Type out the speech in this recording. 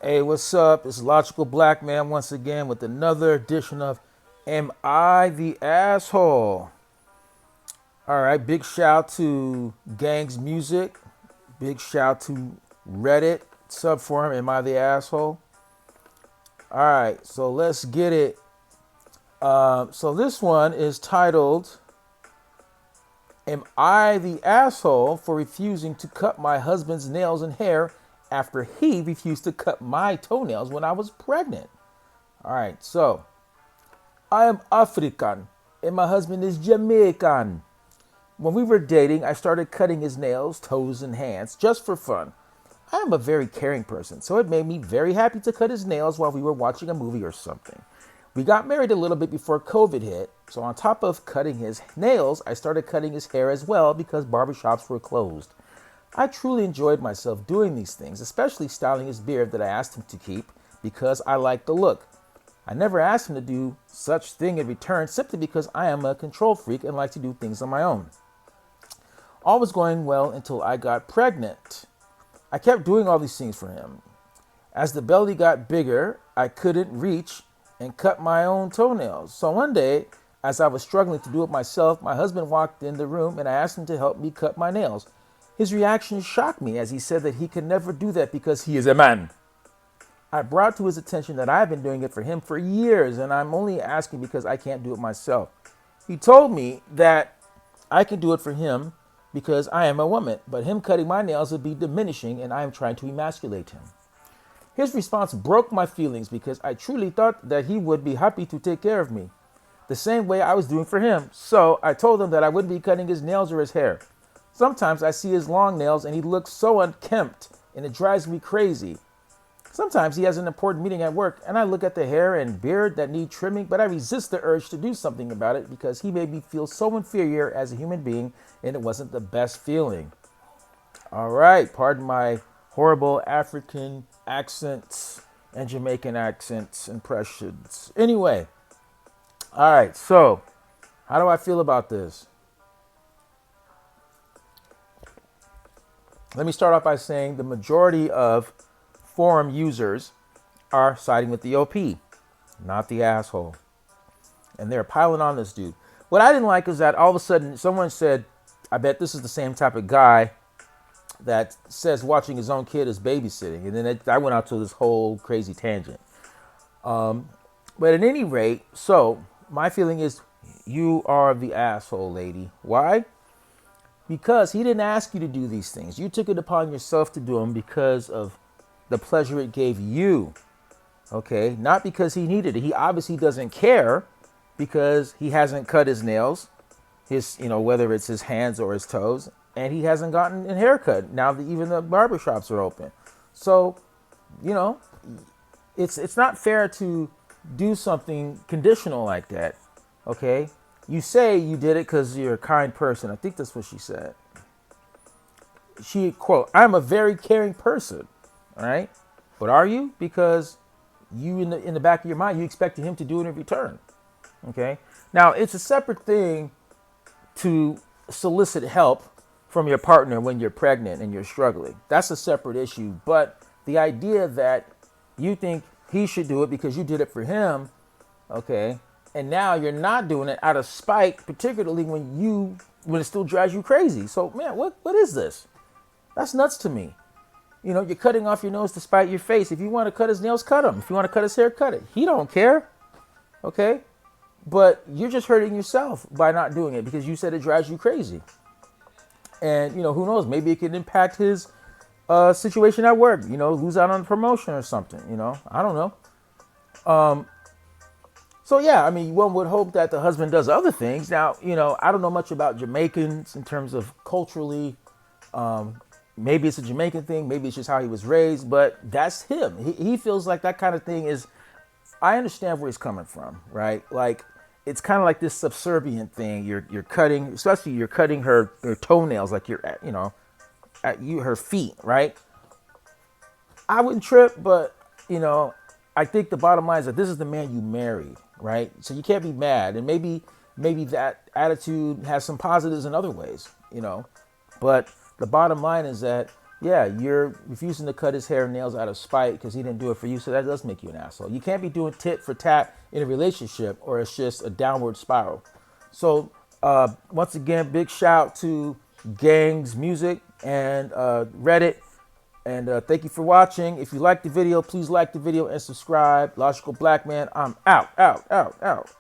Hey, what's up? It's Logical Black Man once again with another edition of Am I the Asshole? All right, big shout to Gang's Music. Big shout to Reddit subforum Am I the Asshole? All right, so let's get it. So this one is titled Am I the Asshole for refusing to cut my husband's nails and hair after he refused to cut my toenails when I was pregnant? All right, so I am African and my husband is Jamaican. When we were dating, I started cutting his nails, toes, and hands just for fun. I am a very caring person, so it made me very happy to cut his nails while we were watching a movie or something. We got married a little bit before COVID hit, so on top of cutting his nails, I started cutting his hair as well because barbershops were closed. I truly enjoyed myself doing these things, especially styling his beard that I asked him to keep because I liked the look. I never asked him to do such thing in return simply because I am a control freak and like to do things on my own. All was going well until I got pregnant. I kept doing all these things for him. As the belly got bigger, I couldn't reach and cut my own toenails. So one day, as I was struggling to do it myself, my husband walked in the room and I asked him to help me cut my nails. His reaction shocked me as he said that he could never do that because he is a man. I brought to his attention that I've been doing it for him for years and I'm only asking because I can't do it myself. He told me that I can do it for him because I am a woman, but him cutting my nails would be diminishing and I am trying to emasculate him. His response broke my feelings because I truly thought that he would be happy to take care of me, the same way I was doing for him. So I told him that I wouldn't be cutting his nails or his hair. Sometimes I see his long nails and he looks so unkempt and it drives me crazy. Sometimes he has an important meeting at work and I look at the hair and beard that need trimming, but I resist the urge to do something about it because he made me feel so inferior as a human being and it wasn't the best feeling. All right, pardon my horrible African accents and Jamaican accents impressions. Anyway, all right, so how do I feel about this? Let me start off by saying the majority of forum users are siding with the OP, not the asshole. And they're piling on this dude. What I didn't like is that all of a sudden someone said, I bet this is the same type of guy that says watching his own kid is babysitting. And then I went out to this whole crazy tangent. But at any rate, so my feeling is you are the asshole, lady. Why? Because he didn't ask you to do these things. You took it upon yourself to do them because of the pleasure it gave you. Okay? Not because he needed it. He obviously doesn't care because he hasn't cut his nails, whether it's his hands or his toes, and he hasn't gotten a haircut now that even the barbershops are open. So, it's not fair to do something conditional like that. Okay? You say you did it because you're a kind person. I think that's what she said. She, quote, I'm a very caring person. All right? But are you? Because you, in the back of your mind, you expected him to do it in return. Okay? Now, it's a separate thing to solicit help from your partner when you're pregnant and you're struggling. That's a separate issue. But the idea that you think he should do it because you did it for him, okay, and now you're not doing it out of spite, particularly when it still drives you crazy. So, man, what is this? That's nuts to me. You're cutting off your nose to spite your face. If you want to cut his nails, cut them. If you want to cut his hair, cut it. He don't care, okay? But you're just hurting yourself by not doing it because you said it drives you crazy. And, who knows? Maybe it can impact his situation at work, lose out on a promotion or something, I don't know. So, yeah, I mean, one would hope that the husband does other things. Now, I don't know much about Jamaicans in terms of culturally. Maybe it's a Jamaican thing. Maybe it's just how he was raised. But that's him. He feels like that kind of thing is, I understand where he's coming from, right? Like, it's kind of like this subservient thing. You're cutting, especially you're cutting her toenails like you're at, her feet, right? I wouldn't trip, but, I think the bottom line is that this is the man you married, right? So you can't be mad. And maybe that attitude has some positives in other ways, But the bottom line is that, yeah, you're refusing to cut his hair and nails out of spite because he didn't do it for you. So that does make you an asshole. You can't be doing tit for tat in a relationship, or it's just a downward spiral. So once again, big shout to Gangs Music and Reddit. And thank you for watching. If you like the video, please like the video and subscribe. Logical Black Man, I'm out, out, out, out.